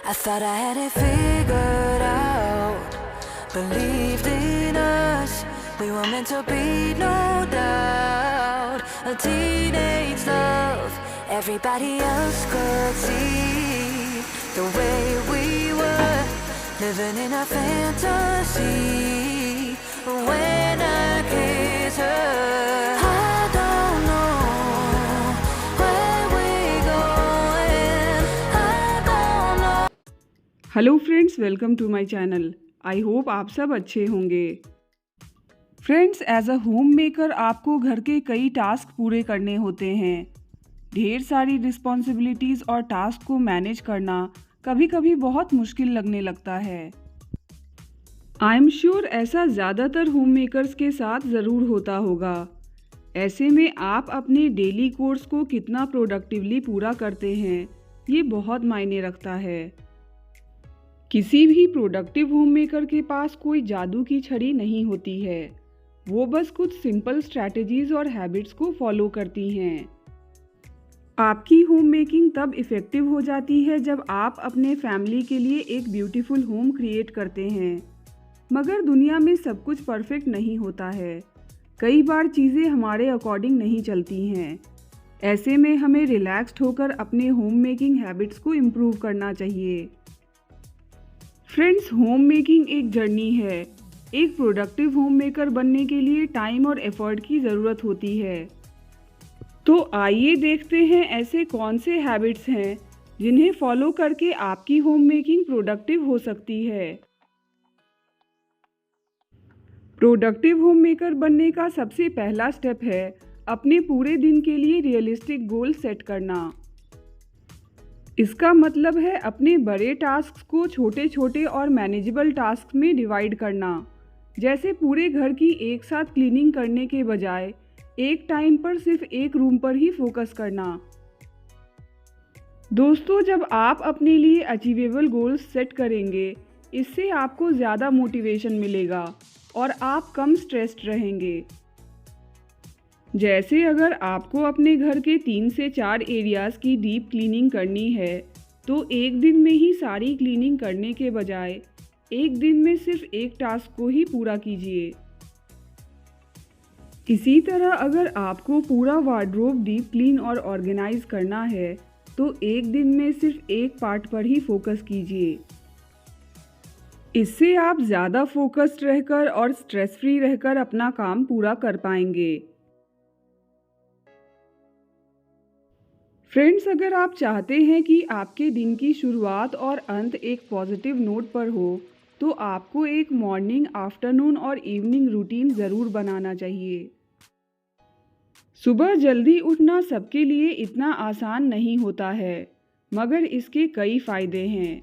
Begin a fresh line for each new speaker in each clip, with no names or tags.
I thought I had it figured out. Believed in us, we were meant to be, no doubt. A teenage love, everybody else could see the way we were, living in a fantasy. When I kiss her, I don't know where we're going. I don't know.
Hello friends, welcome to my channel. I hope आप सब अच्छे होंगे। Friends, as a home maker आपको घर के कई task पूरे करने होते हैं। ढेर सारी रिस्पॉन्सिबिलिटीज़ और टास्क को मैनेज करना कभी कभी बहुत मुश्किल लगने लगता है। आई एम श्योर ऐसा ज़्यादातर होम मेकर्स के साथ ज़रूर होता होगा। ऐसे में आप अपने डेली कोर्स को कितना प्रोडक्टिवली पूरा करते हैं, ये बहुत मायने रखता है। किसी भी प्रोडक्टिव होम मेकर के पास कोई जादू की छड़ी नहीं होती है। वो बस कुछ सिंपल स्ट्रैटेजीज और हैबिट्स को फॉलो करती हैं। आपकी होम मेकिंग तब इफ़ेक्टिव हो जाती है जब आप अपने फैमिली के लिए एक ब्यूटीफुल होम क्रिएट करते हैं। मगर दुनिया में सब कुछ परफेक्ट नहीं होता है। कई बार चीज़ें हमारे अकॉर्डिंग नहीं चलती हैं। ऐसे में हमें रिलैक्स्ड होकर अपने होम मेकिंग हैबिट्स को इम्प्रूव करना चाहिए। फ्रेंड्स, होम मेकिंग एक जर्नी है। एक प्रोडक्टिव होम मेकर बनने के लिए टाइम और एफर्ट की ज़रूरत होती है। तो आइए देखते हैं ऐसे कौन से हैबिट्स हैं जिन्हें फॉलो करके आपकी होम मेकिंग प्रोडक्टिव हो सकती है। प्रोडक्टिव होम मेकर बनने का सबसे पहला स्टेप है अपने पूरे दिन के लिए रियलिस्टिक गोल सेट करना। इसका मतलब है अपने बड़े टास्क को छोटे छोटे और मैनेजेबल टास्क में डिवाइड करना। जैसे पूरे घर की एक साथ क्लीनिंग करने के बजाय एक टाइम पर सिर्फ एक रूम पर ही फोकस करना। दोस्तों, जब आप अपने लिए अचीवेबल गोल्स सेट करेंगे, इससे आपको ज़्यादा मोटिवेशन मिलेगा और आप कम स्ट्रेस्ड रहेंगे। जैसे अगर आपको अपने घर के 3 से 4 एरियाज़ की डीप क्लीनिंग करनी है, तो एक दिन में ही सारी क्लीनिंग करने के बजाय एक दिन में सिर्फ एक टास्क को ही पूरा कीजिए। इसी तरह अगर आपको पूरा वार्डरोब डीप क्लीन और ऑर्गेनाइज करना है, तो एक दिन में सिर्फ एक पार्ट पर ही फोकस कीजिए। इससे आप ज़्यादा फोकस्ड रहकर और स्ट्रेस फ्री रहकर अपना काम पूरा कर पाएंगे। फ्रेंड्स, अगर आप चाहते हैं कि आपके दिन की शुरुआत और अंत एक पॉजिटिव नोट पर हो, तो आपको एक मॉर्निंग, आफ्टरनून और इवनिंग रूटीन ज़रूर बनाना चाहिए। सुबह जल्दी उठना सबके लिए इतना आसान नहीं होता है, मगर इसके कई फ़ायदे हैं।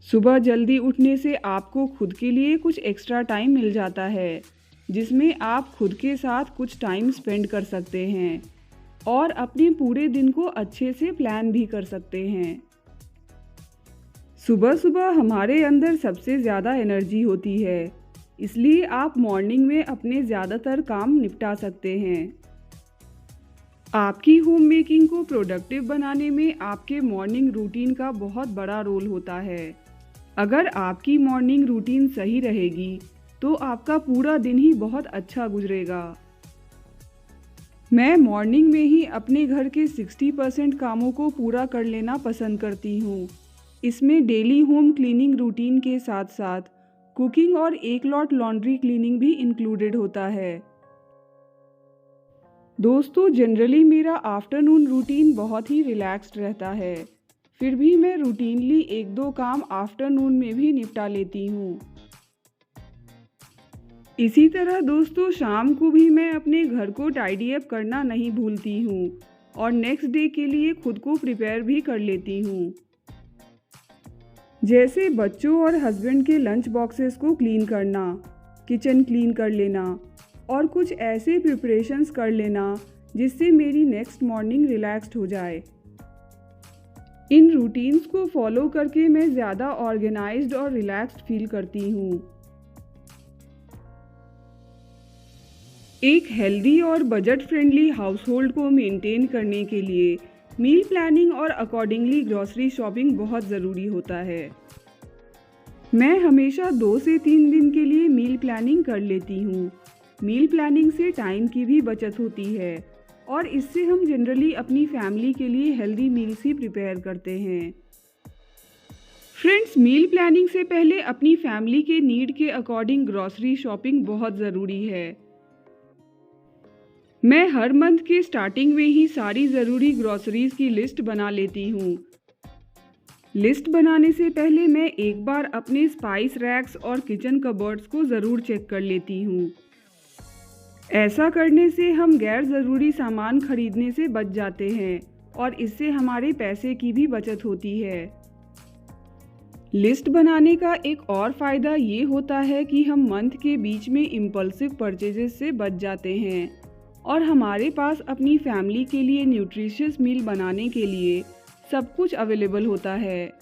सुबह जल्दी उठने से आपको खुद के लिए कुछ एक्स्ट्रा टाइम मिल जाता है, जिसमें आप खुद के साथ कुछ टाइम स्पेंड कर सकते हैं और अपने पूरे दिन को अच्छे से प्लान भी कर सकते हैं। सुबह सुबह हमारे अंदर सबसे ज़्यादा एनर्जी होती है, इसलिए आप मॉर्निंग में अपने ज़्यादातर काम निपटा सकते हैं। आपकी होम मेकिंग को प्रोडक्टिव बनाने में आपके मॉर्निंग रूटीन का बहुत बड़ा रोल होता है। अगर आपकी मॉर्निंग रूटीन सही रहेगी, तो आपका पूरा दिन ही बहुत अच्छा गुजरेगा। मैं मॉर्निंग में ही अपने घर के 60% कामों को पूरा कर लेना पसंद करती हूँ। इसमें डेली होम क्लीनिंग रूटीन के साथ साथ कुकिंग और एक लॉट लॉन्ड्री क्लीनिंग भी इंक्लूडेड होता है। दोस्तों, जनरली मेरा आफ्टरनून रूटीन बहुत ही रिलैक्स्ड रहता है। फिर भी मैं रूटीनली 1-2 काम आफ्टरनून में भी निपटा लेती हूँ। इसी तरह दोस्तों, शाम को भी मैं अपने घर को टाइडी अप करना नहीं भूलती हूँ और नेक्स्ट डे के लिए खुद को प्रिपेयर भी कर लेती हूँ। जैसे बच्चों और हस्बैंड के लंच बॉक्सेस को क्लीन करना, किचन क्लीन कर लेना और कुछ ऐसे प्रिपरेशंस कर लेना जिससे मेरी नेक्स्ट मॉर्निंग रिलैक्स्ड हो जाए। इन रूटीन्स को फॉलो करके मैं ज़्यादा ऑर्गेनाइज्ड और रिलैक्स्ड फील करती हूँ। एक हेल्दी और बजट फ्रेंडली हाउस होल्ड को मेंटेन करने के लिए मील प्लानिंग और अकॉर्डिंगली ग्रॉसरी शॉपिंग बहुत ज़रूरी होता है। मैं हमेशा 2 से 3 दिन के लिए मील प्लानिंग कर लेती हूँ। मील प्लानिंग से टाइम की भी बचत होती है और इससे हम जनरली अपनी फैमिली के लिए हेल्दी मील्स ही प्रिपेयर करते हैं। फ्रेंड्स, मील प्लानिंग से पहले अपनी फैमिली के नीड के अकॉर्डिंग ग्रॉसरी शॉपिंग बहुत ज़रूरी है। मैं हर मंथ के स्टार्टिंग में ही सारी ज़रूरी ग्रॉसरीज़ की लिस्ट बना लेती हूँ। लिस्ट बनाने से पहले मैं एक बार अपने स्पाइस रैक्स और किचन कबर्ड्स को ज़रूर चेक कर लेती हूँ। ऐसा करने से हम गैर ज़रूरी सामान खरीदने से बच जाते हैं और इससे हमारे पैसे की भी बचत होती है। लिस्ट बनाने का एक और फ़ायदा ये होता है कि हम मंथ के बीच में इम्पल्सिव परचेजेस से बच जाते हैं और हमारे पास अपनी फैमिली के लिए न्यूट्रिशियस मील बनाने के लिए सब कुछ अवेलेबल होता है।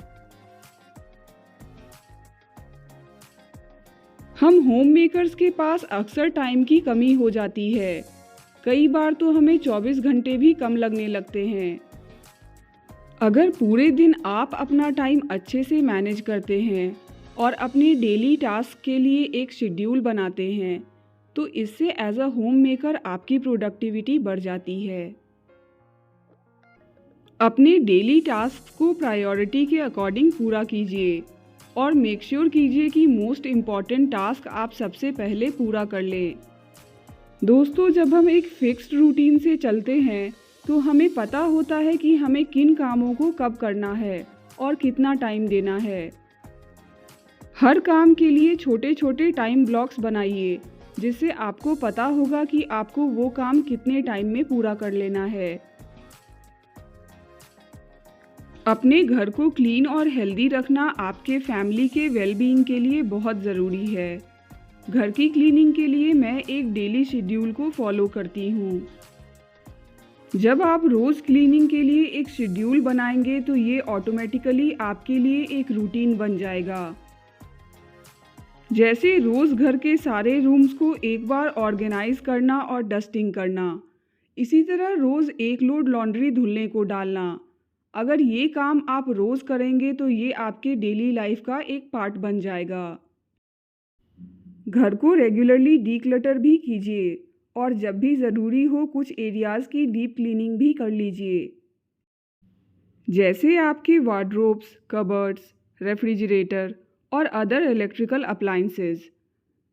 हम होम मेकर्स के पास अक्सर टाइम की कमी हो जाती है। कई बार तो हमें 24 घंटे भी कम लगने लगते हैं। अगर पूरे दिन आप अपना टाइम अच्छे से मैनेज करते हैं और अपने डेली टास्क के लिए एक शेड्यूल बनाते हैं तो इससे एज अ होम मेकर आपकी प्रोडक्टिविटी बढ़ जाती है। अपने डेली टास्क को प्रायोरिटी के अकॉर्डिंग पूरा कीजिए और मेक श्योर कीजिए कि मोस्ट इम्पॉर्टेंट टास्क आप सबसे पहले पूरा कर लें। दोस्तों, जब हम एक फिक्स्ड रूटीन से चलते हैं तो हमें पता होता है कि हमें किन कामों को कब करना है और कितना टाइम देना है। हर काम के लिए छोटे छोटे टाइम ब्लॉक्स बनाइए जिससे आपको पता होगा कि आपको वो काम कितने टाइम में पूरा कर लेना है। अपने घर को क्लीन और हेल्दी रखना आपके फैमिली के वेलबीइंग के लिए बहुत ज़रूरी है। घर की क्लीनिंग के लिए मैं एक डेली शेड्यूल को फॉलो करती हूँ। जब आप रोज़ क्लीनिंग के लिए एक शेड्यूल बनाएंगे तो ये ऑटोमेटिकली आपके लिए एक रूटीन बन जाएगा। जैसे रोज़ घर के सारे रूम्स को एक बार ऑर्गेनाइज करना और डस्टिंग करना, इसी तरह रोज़ एक लोड लॉन्ड्री धुलने को डालना। अगर ये काम आप रोज़ करेंगे तो ये आपके डेली लाइफ का एक पार्ट बन जाएगा। घर को रेगुलरली डीक्लटर भी कीजिए और जब भी ज़रूरी हो कुछ एरियाज़ की डीप क्लीनिंग भी कर लीजिए, जैसे आपके वार्डरोब्स, कबर्ड्स, रेफ्रिजरेटर और अदर इलेक्ट्रिकल अप्लायंसेस।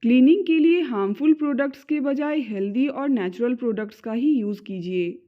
क्लीनिंग के लिए हार्मफुल प्रोडक्ट्स के बजाय हेल्दी और नेचुरल प्रोडक्ट्स का ही यूज़ कीजिए।